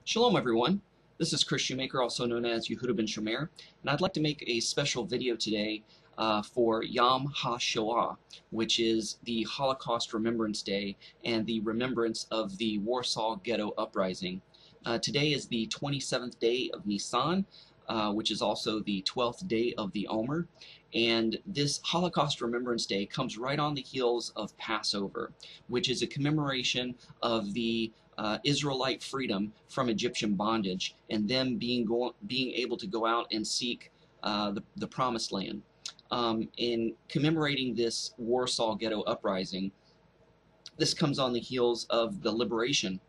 Shalom everyone, this is Chris Shoemaker, also known as Yehuda ben Shomer, and I'd like to make a special video today for Yom HaShomah, which is the Holocaust Remembrance Day and the remembrance of the Warsaw Ghetto Uprising. Today is the 27th day of Nisan, which is also the 12th day of the Omer, and this Holocaust Remembrance Day comes right on the heels of Passover, which is a commemoration of the Israelite freedom from Egyptian bondage and them being able to go out and seek the Promised Land. In commemorating this Warsaw Ghetto Uprising, this comes on the heels of the liberation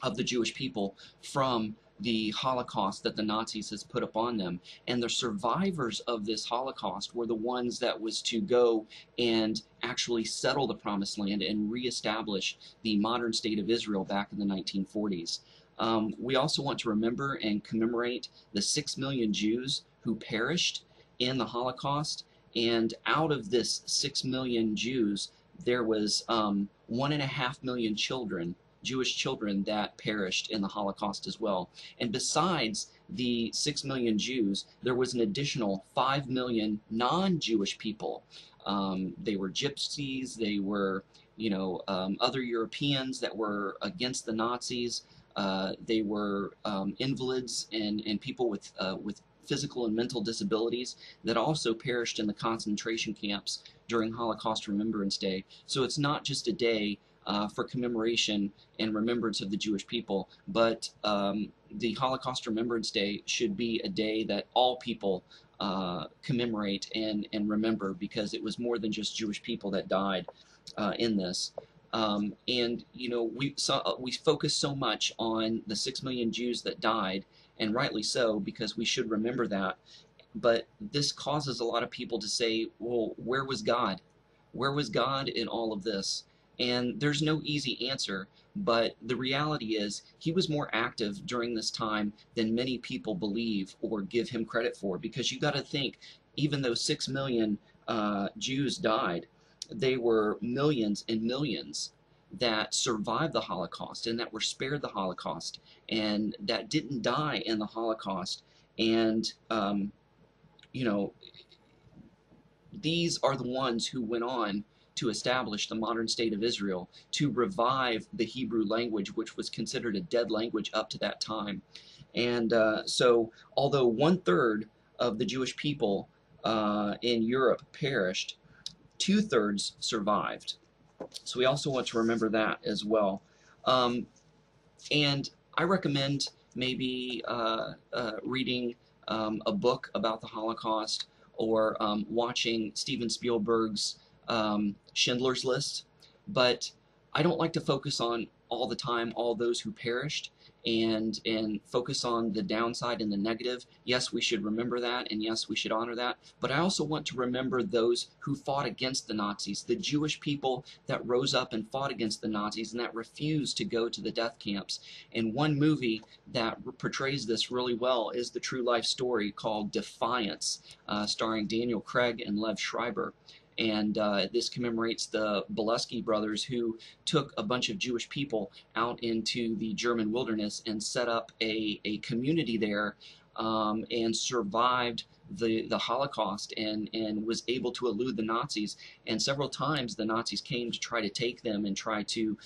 of the Jewish people from the Holocaust that the Nazis has put upon them. And the survivors of this Holocaust were the ones that was to go and actually settle the Promised Land and reestablish the modern state of Israel back in the 1940s. We also want to remember and commemorate the 6 million Jews who perished in the Holocaust. And out of this 6 million Jews, there was 1.5 million children, Jewish children, that perished in the Holocaust as well. And besides the 6 million Jews, there was an additional 5 million non-Jewish people. They were gypsies, they were, other Europeans that were against the Nazis. They were invalids and people with physical and mental disabilities that also perished in the concentration camps during Holocaust Remembrance Day. So it's not just a day for commemoration and remembrance of the Jewish people, but the Holocaust Remembrance Day should be a day that all people commemorate and remember, because it was more than just Jewish people that died in this. We focus so much on the 6 million Jews that died, and rightly so, because we should remember that. But this causes a lot of people to say, well, where was God? Where was God in all of this? And there's no easy answer, but the reality is he was more active during this time than many people believe or give him credit for, because you got to think, even though 6 million Jews died, they were millions and millions that survived the Holocaust and that were spared the Holocaust and that didn't die in the Holocaust. And these are the ones who went on to establish the modern state of Israel, to revive the Hebrew language, which was considered a dead language up to that time. And so although 1/3 of the Jewish people in Europe perished, 2/3 survived. So we also want to remember that as well. And I recommend maybe reading a book about the Holocaust, or watching Steven Spielberg's Schindler's List. But I don't like to focus on all the time all those who perished and focus on the downside and the negative. Yes, we should remember that, and yes, we should honor that, but I also want to remember those who fought against the Nazis, the Jewish people that rose up and fought against the Nazis and that refused to go to the death camps. And one movie that portrays this really well is the true life story called Defiance, starring Daniel Craig and Lev Schreiber. And this commemorates the Bolesky brothers, who took a bunch of Jewish people out into the German wilderness and set up a community there, and survived the Holocaust and was able to elude the Nazis. And several times the Nazis came to try to take them and try to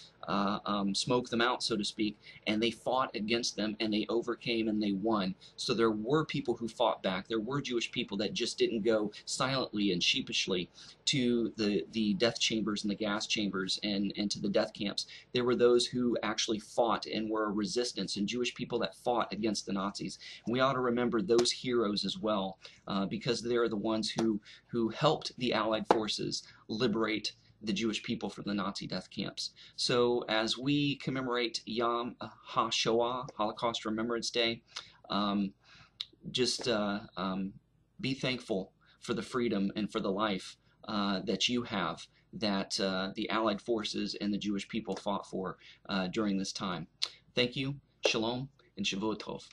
smoke them out, so to speak, and they fought against them and they overcame and they won. So there were people who fought back. There were Jewish people that just didn't go silently and sheepishly to the death chambers and the gas chambers and to the death camps. There were those who actually fought and were resistance, and Jewish people that fought against the Nazis. And we ought to remember those heroes as well, because they're the ones who helped the Allied forces liberate the Jewish people from the Nazi death camps. So as we commemorate Yom HaShomah, Holocaust Remembrance Day, just be thankful for the freedom and for the life that you have, that the Allied forces and the Jewish people fought for during this time. Thank you, Shalom, and Shavua Tov.